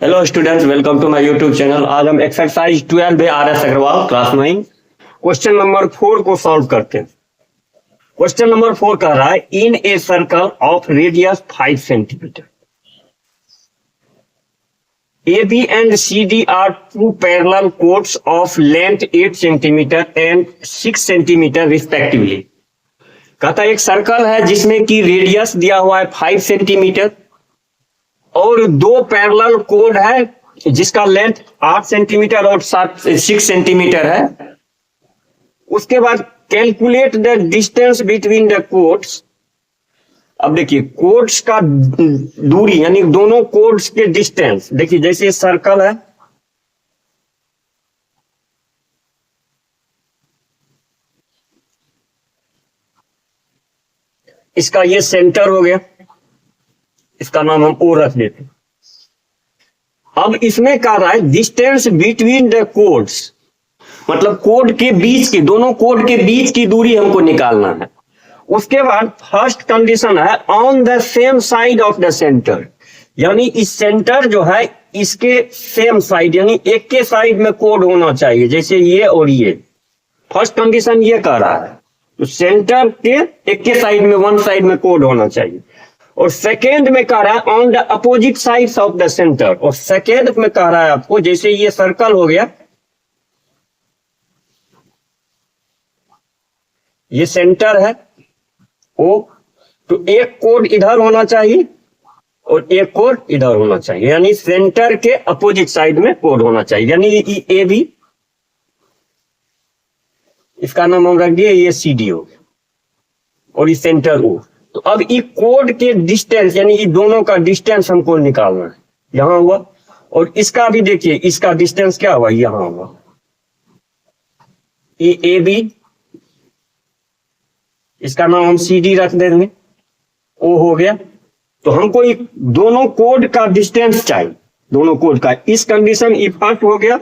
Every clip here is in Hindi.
Hello students, welcome to my YouTube channel. आज हम exercise 12 R S Agarwal class 9 question number 4 को सॉल्व करते हैं। क्वेश्चन नंबर 4 कह रहा है in a circle of radius 5 centimetre AB and CD are two parallel chords of length 8 centimeter and 6 centimeter respectively। कहता है एक सर्कल है जिसमें कि रेडियस दिया हुआ है 5 सेंटीमीटर और दो पैरेलल कोड है जिसका लेंथ 8 सेंटीमीटर और 6 सेंटीमीटर है। उसके बाद calculate the distance between the codes. अब देखिए कोड्स का दूरी यानी दोनों कोड्स के डिस्टेंस, देखिए जैसे ये सर्कल है, इसका ये सेंटर हो गया, इसका नाम हम ओ रख देते हैं। अब इसमें कह रहा है डिस्टेंस बिटवीन द कोड्स, मतलब कोड के बीच की, दोनों कोड के बीच की दूरी हमको निकालना है। उसके बाद फर्स्ट कंडीशन है on the same side of the centre, यानी इस सेंटर जो है इसके सेम साइड यानी एक के साइड में कोड होना चाहिए, जैसे ये और ये। फर्स्ट कंडीशन ये कह रहा है तो सेंटर के एक के साइड में, वन साइड में कोड होना चाहिए। और सेकेंड में कह रहा है on the opposite sides of the centre, और सेकेंड में कह रहा है आपको जैसे ये सर्कल हो गया, ये सेंटर है ओ, तो एक कोड इधर होना चाहिए और एक कोड इधर होना चाहिए, यानी सेंटर के अपोजिट साइड में कोड होना चाहिए। यानी ये ए बी, इसका नाम हम रख दिए, ये सी डी हो गया और ये सेंटर ओ। तो अब ये कोड के डिस्टेंस यानी ये दोनों का डिस्टेंस हमको निकालना है। यहां हुआ और इसका भी देखिए, इसका डिस्टेंस क्या हुआ, यहां हुआ, ये ए बी, इसका नाम हम सी डी रख देंगे, ओ हो गया। तो हमको ये दोनों कोड का डिस्टेंस चाहिए, दोनों कोड का। इस कंडीशन ये फर्स्ट हो गया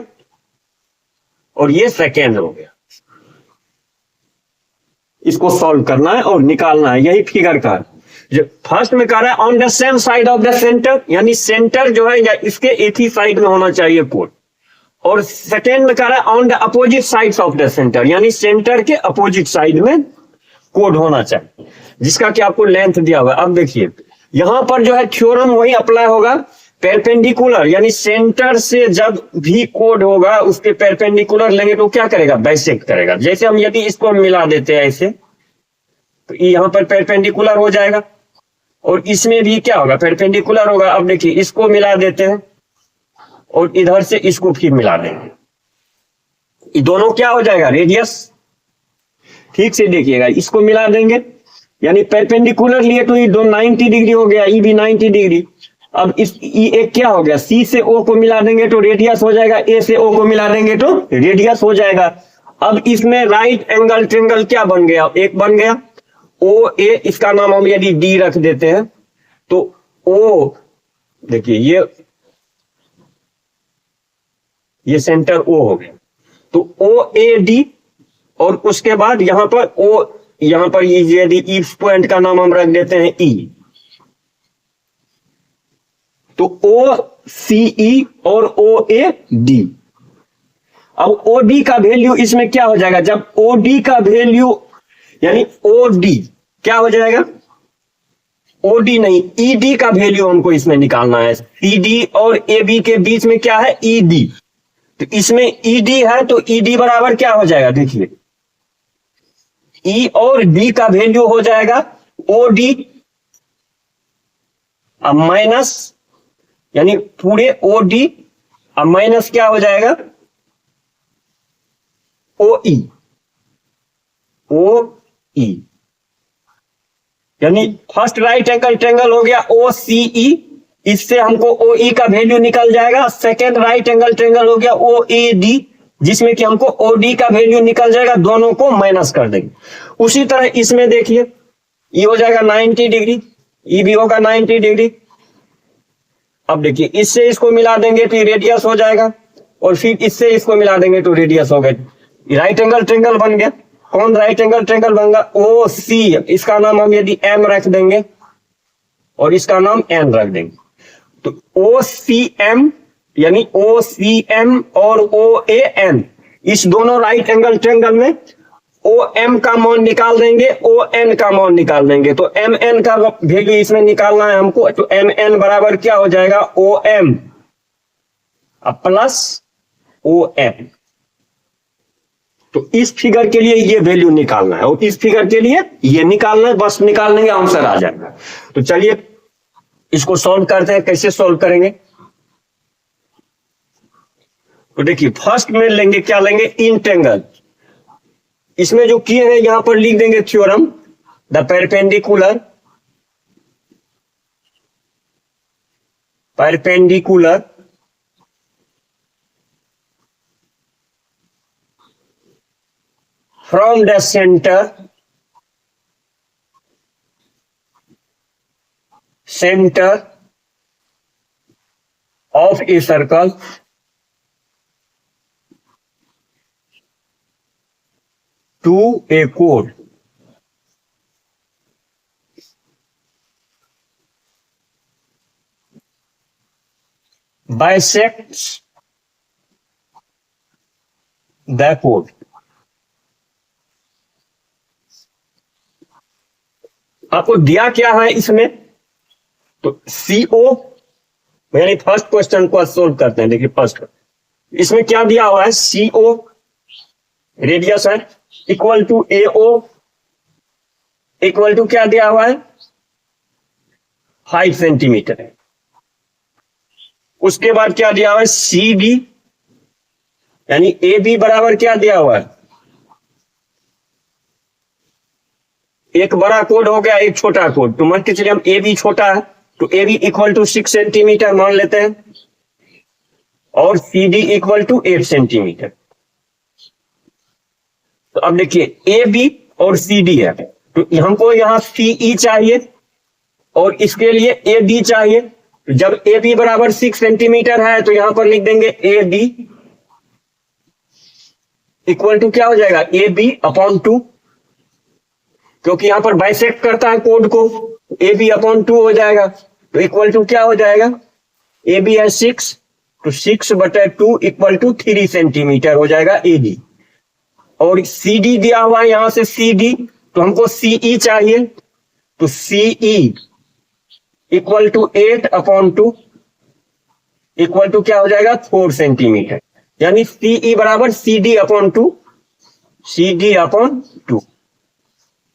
और ये सेकेंड हो गया। इसको सॉल्व करना है और निकालना है, यही फिगर का है। फर्स्ट में कह रहा है on the same side of the centre, यानी सेंटर जो है या इसके एक ही साइड में होना चाहिए कोड। और सेकेंड में कह रहा है on the opposite sides of the centre, यानी सेंटर के अपोजिट साइड में कोड होना चाहिए, जिसका कि आपको लेंथ दिया हुआ है। अब देखिए यहां पर जो है थ्योरम वही अप्लाई होगा, परपेंडिकुलर, यानी सेंटर से जब भी कोड होगा उसके परपेंडिकुलर लेंगे तो क्या करेगा, बाइसेक्ट करेगा। जैसे हम यदि इसको मिला देते हैं ऐसे, तो यहां पर परपेंडिकुलर हो जाएगा और इसमें भी क्या होगा, परपेंडिकुलर होगा। अब देखिए इसको मिला देते हैं और इधर से इसको फिर मिला देंगे, ये दोनों क्या हो जाएगा, रेडियस। ठीक से देखिएगा, इसको मिला देंगे यानी परपेंडिकुलर लिए तो ये दो 90 डिग्री हो गया, ये भी 90 डिग्री। अब इस एक क्या हो गया, सी से ओ को मिला देंगे तो रेडियस हो जाएगा, ए से ओ को मिला देंगे तो रेडियस हो जाएगा। अब इसमें राइट एंगल ट्रायंगल क्या बन गया, एक बन गया ओ ए, इसका नाम हम यदि डी रख देते हैं तो ओ, देखिए ये सेंटर ओ हो गया, तो ओ ए डी। और उसके बाद यहां पर ओ, यहां पर यदि इस पॉइंट का नाम हम रख देते हैं ई, तो ओ सी ई और ओ ए डी। अब ओ डी का वैल्यू इसमें क्या हो जाएगा, जब ओ डी का वैल्यू यानी ओ डी क्या हो जाएगा, ओ डी नहीं ई डी का वैल्यू हमको इसमें निकालना है। ई डी और ए बी के बीच में क्या है, ई डी, तो इसमें ई डी है तो ई डी बराबर क्या हो जाएगा, देखिए ई और डी का वैल्यू हो जाएगा ओ डी अब माइनस, यानी पूरे ओ डी अब माइनस क्या हो जाएगा, ओ ई, ओ ई, यानी फर्स्ट राइट एंगल ट्रायंगल हो गया ओ सी ई, इससे हमको ओ ई का वैल्यू निकल जाएगा। सेकेंड राइट एंगल ट्रायंगल हो गया ओ ए डी, जिसमें कि हमको ओ डी का वैल्यू निकल जाएगा, दोनों को माइनस कर देंगे। उसी तरह इसमें देखिए ये हो जाएगा 90 डिग्री, ये भी होगा 90 डिग्री। अब देखिए इससे इसको मिला देंगे तो रेडियस हो जाएगा और फिर इससे इसको मिला देंगे तो रेडियस हो गया, राइट एंगल ट्रायंगल बन गया। कौन राइट एंगल ट्रायंगल बन गया, ओ सी, इसका नाम हम यदि एम रख देंगे और इसका नाम एन रख देंगे। तो ओ सी एम यानी ओ सी एम और ओ ए एन, इस दोनों राइट एंगल ट्रायंगल में ओ एम का मान निकाल देंगे, ओ एन का मान निकाल देंगे। तो एम एन का वैल्यू इसमें निकालना है हमको। तो एम एन बराबर क्या हो जाएगा, O M plus O M. तो इस फिगर के लिए ये वैल्यू निकालना है और इस फिगर के लिए ये निकालना है, बस निकालने का आंसर आ जाएगा। तो चलिए इसको सॉल्व करते हैं। कैसे सॉल्व करेंगे, तो देखिए फर्स्ट में लेंगे, क्या लेंगे, इंटेग्रल। इसमें जो किए हैं यहां पर लिख देंगे theorem, the perpendicular from the center of a circle to a chord bisects the chord। आपको दिया क्या है इसमें, तो CO यानी फर्स्ट क्वेश्चन को सोल्व करते हैं। देखिए फर्स्ट इसमें क्या दिया हुआ है, CO रेडियस है equal to AO equal to क्या दिया हुआ है, 5 सेंटीमीटर है। उसके बाद क्या दिया हुआ है, CD यानी AB बराबर क्या दिया हुआ है, एक बड़ा कोड हो गया, एक छोटा कोड। तो मान के चलिए हम AB छोटा है तो AB इक्वल टू 6 सेंटीमीटर मान लेते हैं और CD इक्वल टू 8 सेंटीमीटर। तो अब देखिए AB और CD है, तो हमको यहां CE चाहिए और इसके लिए AD चाहिए। तो जब AB बराबर 6 सेंटीमीटर है तो यहां पर लिख देंगे AD इक्वल टू क्या हो जाएगा, AB अपॉन 2, क्योंकि यहां पर बाइसेक्ट करता है कोड को, AB अपॉन 2 हो जाएगा। तो इक्वल टू क्या हो जाएगा, AB है 6 तो 6/2 इक्वल टू 3 सेंटीमीटर हो जाएगा AD। और CD दिया हुआ है यहां से CD, तो हमको CE चाहिए। तो CE equal to 8/2 equal to क्या हो जाएगा, 4 सेंटीमीटर। यानी CE बराबर CD अपॉन 2, CD अपॉन 2,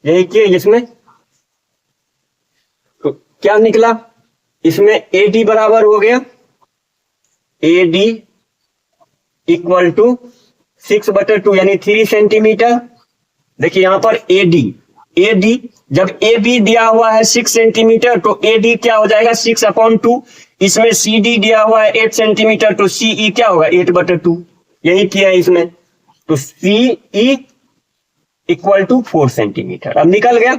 यही किए इसमें। तो क्या निकला, इसमें AD बराबर हो गया, AD इक्वल टू 6/2 यानी 3 सेंटीमीटर। देखिए यहां पर AD जब AB दिया हुआ है 6 सेंटीमीटर तो AD क्या हो जाएगा, 6/2। इसमें CD दिया हुआ है 8 सेंटीमीटर तो CE क्या होगा, 8/2, यही किया है इसमें। तो CE इक्वल टू 4 सेंटीमीटर। अब निकल गया,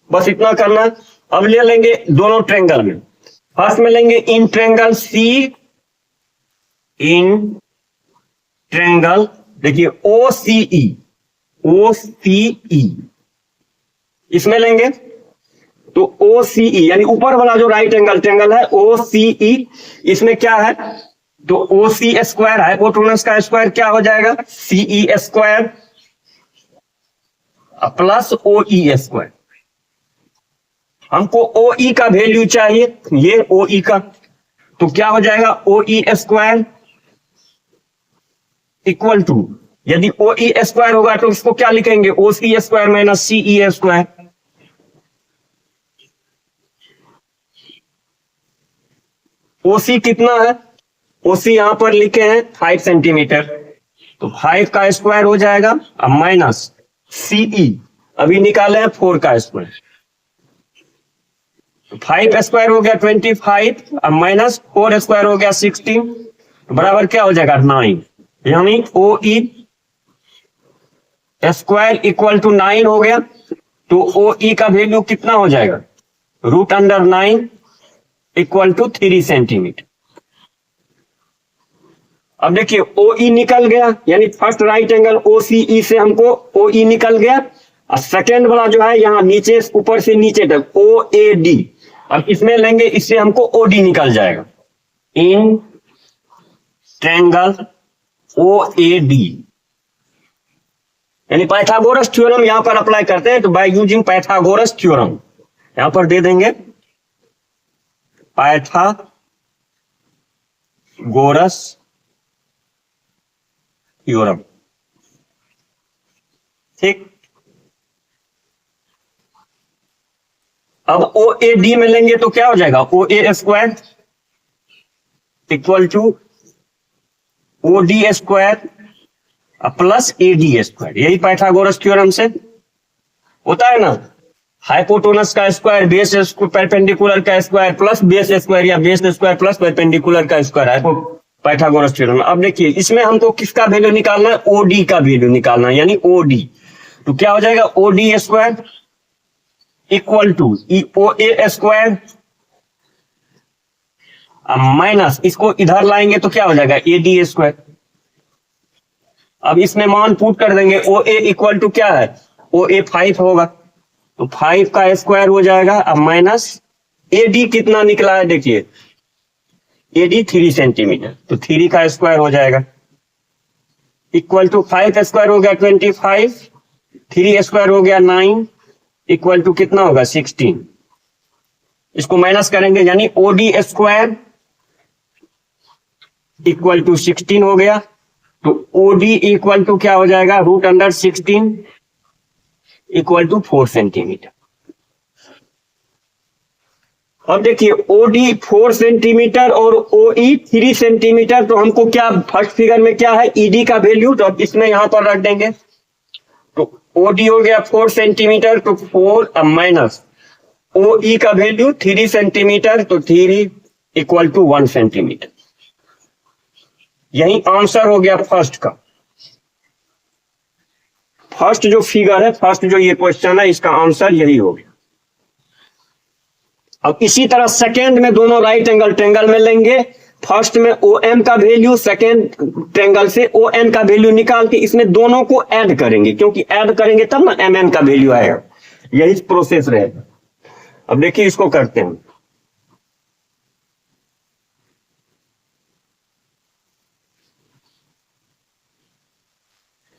बस इतना करना। अब ले लेंगे दोनों ट्रायंगल में, फर्स्ट में लेंगे इन ट्रायंगल देखिए OCE इसमें लेंगे तो OCE यानी ऊपर वाला जो राइट एंगल ट्रायंगल है OCE, इसमें क्या है, तो OC स्क्वायर है, हाइपोटेनस का स्क्वायर क्या हो जाएगा, CE square plus OE square. हमको OE का वैल्यू चाहिए, ये OE का, तो क्या हो जाएगा, OE स्क्वायर इक्वल टू, यदि OE स्क्वायर होगा तो इसको क्या लिखेंगे, OC square minus CE square. OC कितना है, OC यहां पर लिखे हैं 5 सेंटीमीटर, तो 5 का स्क्वायर हो जाएगा अब माइनस CE अभी निकाले हैं 4 का स्क्वायर, 5 स्क्वायर हो गया 25 अब माइनस 4 स्क्वायर हो गया 16 बराबर क्या हो जाएगा 9। यानी OE स्क्वायर इक्वल टू 9 हो गया। तो OE का वैल्यू कितना हो जाएगा, √9 इक्वल टू 3 सेंटीमीटर। अब देखिए OE निकल गया, यानी फर्स्ट राइट एंगल OCE से हमको OE निकल गया। और सेकेंड वाला जो है यहाँ नीचे ऊपर से नीचे तक OAD, अब इसमें लेंगे, इससे हमको ओडी निकल जाएगा, in triangle O A D, यानी पाइथागोरस थ्योरम यहां पर अप्लाई करते हैं। तो बाय यूजिंग पाइथागोरस थ्योरम यहां पर दे देंगे पाइथागोरस थ्योरम, ठीक। अब ओ ए डी में लेंगे तो क्या हो जाएगा, O A square equal to O D square plus A D square, यही पाइथागोरस थ्योरम से होता है ना। हाइपोटेनस का स्क्वायर बेस परपेंडिकुलर का स्क्वायर प्लस बेस स्क्वायर, या बेस स्क्वायर प्लस परपेंडिकुलर का स्क्वायर, पाइथागोरस थ्योरम। अब देखिए इसमें हमको किसका वैल्यू निकालना है, ओडी का वैल्यू निकालना है, यानी ओडी। तो क्या हो जाएगा, OD square equal to O A square minus, इसको इधर लाएंगे तो क्या हो जाएगा, ए डी स्क्वायर। अब इसमें मान पुट कर देंगे, ओ ए इक्वल टू क्या है, ओ ए 5 होगा, तो 5 का स्क्वायर हो जाएगा। अब माइनस ए डी कितना निकला है, देखिए ए डी 3 सेंटीमीटर, तो 3 का स्क्वायर हो जाएगा इक्वल टू 5 स्क्वायर हो गया 25, 3 स्क्वायर हो गया 9, इक्वल टू कितना होगा 16। इसको माइनस करेंगे, यानी O D square equal to 16 हो गया। तो ओ डी इक्वल टू क्या हो जाएगा, root under 16 equal to 4 centimetre. अब देखिए ओडी 4 सेंटीमीटर और ओई 3 सेंटीमीटर, तो हमको क्या फर्स्ट फिगर में क्या है, ईडी का वैल्यू, तो अब इसमें यहां पर रख देंगे। तो ओडी हो गया 4 सेंटीमीटर, तो 4 माइनस ओई का वैल्यू 3 सेंटीमीटर, तो 3 इक्वल टू 1 सेंटीमीटर। यही आंसर हो गया फर्स्ट का। फर्स्ट जो फिगर है, फर्स्ट जो ये क्वेश्चन है, इसका आंसर यही हो गया। अब इसी तरह सेकेंड में दोनों राइट एंगल ट्रेंगल में लेंगे, फर्स्ट में ओ एम का वैल्यू, सेकेंड ट्रेंगल से ओ एन का वैल्यू निकाल के इसमें दोनों को ऐड करेंगे, क्योंकि ऐड करेंगे तब ना एम एन का वैल्यू आएगा। यही प्रोसेस रहेगा। अब देखिए इसको करते हैं।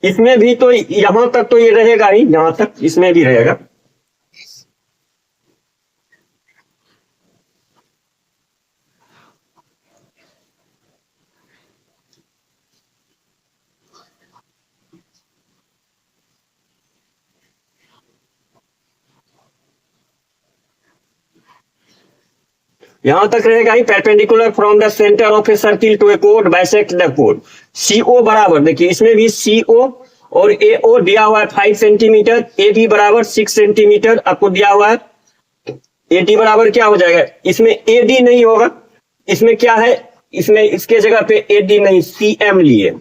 इसमें भी तो यहां तक तो ये रहेगा ही, यहां तक इसमें भी रहेगा। यहां तक रहेगा ही, perpendicular from the centre of a circle to A code bisect the code. CO बराबर, देखिए इसमें भी सीओ और एओ दिया हुआ है 5 सेंटीमीटर, ए बी बराबर 6 सेंटीमीटर आपको दिया हुआ है। ए डी बराबर क्या हो जाएगा, इसमें ए डी नहीं होगा, इसमें क्या है, इसमें इसके जगह पे ए डी नहीं सी एम लिए,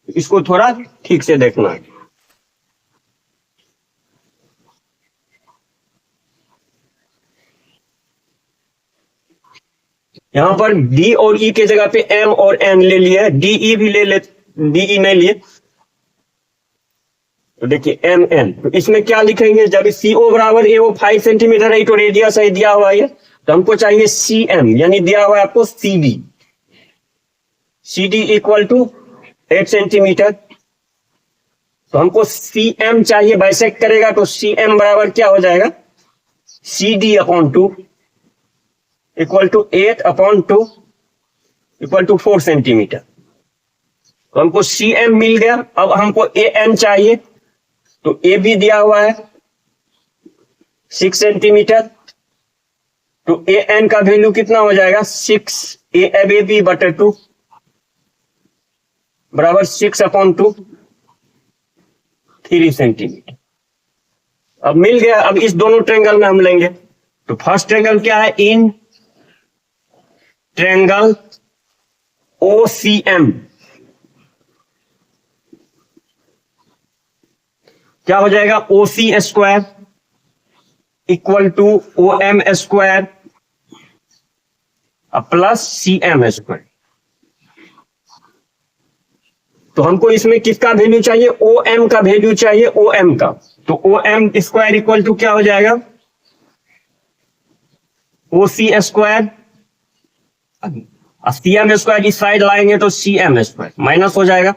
इसको थोड़ा ठीक से देखना है। यहां पर डी और ई के जगह पे एम और एन ले लिया, डीई भी ले डीई नहीं लिए, तो देखिए एम एन। तो इसमें क्या लिखेंगे, जब सीओ बराबर एओ 5 सेंटीमीटर है, तो रेडियस है दिया हुआ है, तो हमको चाहिए सी एम, यानी दिया हुआ है आपको C D, C D equal to 8 centimetre. तो हमको सी एम चाहिए, बाइसेक्ट करेगा तो सी एम बराबर क्या हो जाएगा, C D upon 2 equal to 8 upon 2 equal to 4 centimetre. तो हमको सी एम मिल गया। अब हमको ए एन चाहिए, तो ए भी दिया हुआ है 6 सेंटीमीटर, तो ए एन का वैल्यू कितना हो जाएगा, 6 ए बी बटे 2 बराबर 6 अपॉन 2 3 सेंटीमीटर। अब मिल गया। अब इस दोनों ट्रेंगल में हम लेंगे, तो फर्स्ट ट्रेंगल क्या है, in triangle O C M क्या हो जाएगा, O C square equal to O M square plus C M square. तो हमको इसमें किसका वैल्यू चाहिए, ओ एम का वैल्यू चाहिए, ओ एम का। तो O M square equal to क्या हो जाएगा, OC², CM² इस साइड लाएंगे तो CM², माइनस हो जाएगा।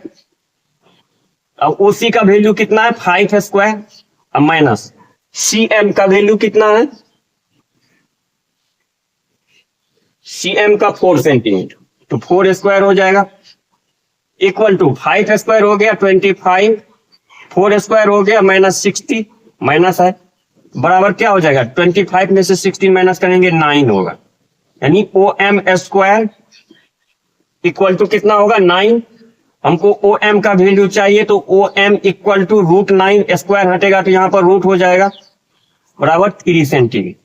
अब OC का वैल्यू कितना है 5², अब माइनस CM का वैल्यू कितना है, CM का 4 सेंटीमीटर, तो 4² हो जाएगा, इक्वल टू 5² हो गया 25, 4² हो गया -60, माइनस है, बराबर क्या हो जाएगा 25 में से 16 माइनस करेंगे 9 होगा, यानी OM² इक्वल टू कितना होगा 9। हमको OM का वैल्यू चाहिए तो OM इक्वल टू √9, स्क्वायर हटेगा तो यहां पर रूट हो जाएगा, बराबर 3 सेंटीमीटर।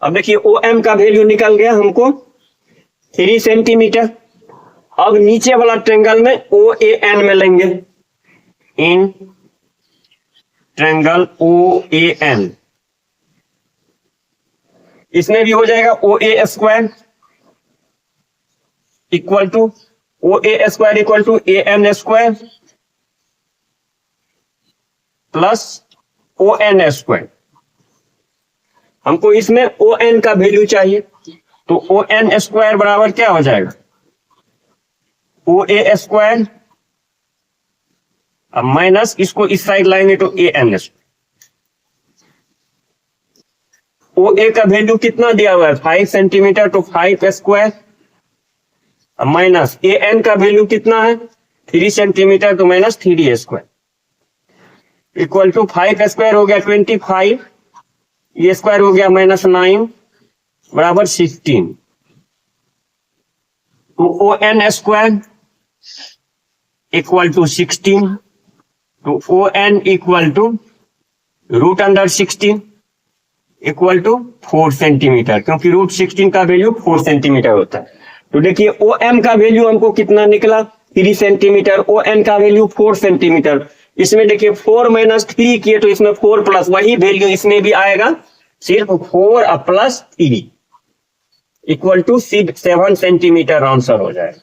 अब देखिए OM का वैल्यू निकल गया हमको 3 सेंटीमीटर। अब नीचे वाला ट्रेंगल में OAN में लेंगे, इन ट्रेंगल OAN, इसमें भी हो जाएगा OA² equal to OA² equal to AN² plus ON²। हमको इसमें ON का वैल्यू चाहिए तो ON² बराबर क्या हो जाएगा OA², अब माइनस इसको इस साइड लाएंगे तो AN²। OA का वैल्यू कितना दिया हुआ है 5 सेंटीमीटर, तो 5², अब माइनस AN का वैल्यू कितना है 3 सेंटीमीटर, तो माइनस 3A², इक्वल टू 5² हो गया 25, ये स्क्वायर हो गया -9, बराबर 16, तो ON² इक्वल टू 16, तो ON equal to √16 equal to 4 centimetre, क्योंकि √16 का वैल्यू 4 सेंटीमीटर होता है। तो देखिए OM का वैल्यू हमको कितना निकला 3 सेंटीमीटर, ON का वैल्यू 4 सेंटीमीटर। इसमें देखिए 4 - 3 किए तो इसमें 4 प्लस वही वैल्यू इसमें भी आएगा, सिर्फ 4 + 3 इक्वल टू 7 सेंटीमीटर आंसर हो जाएगा।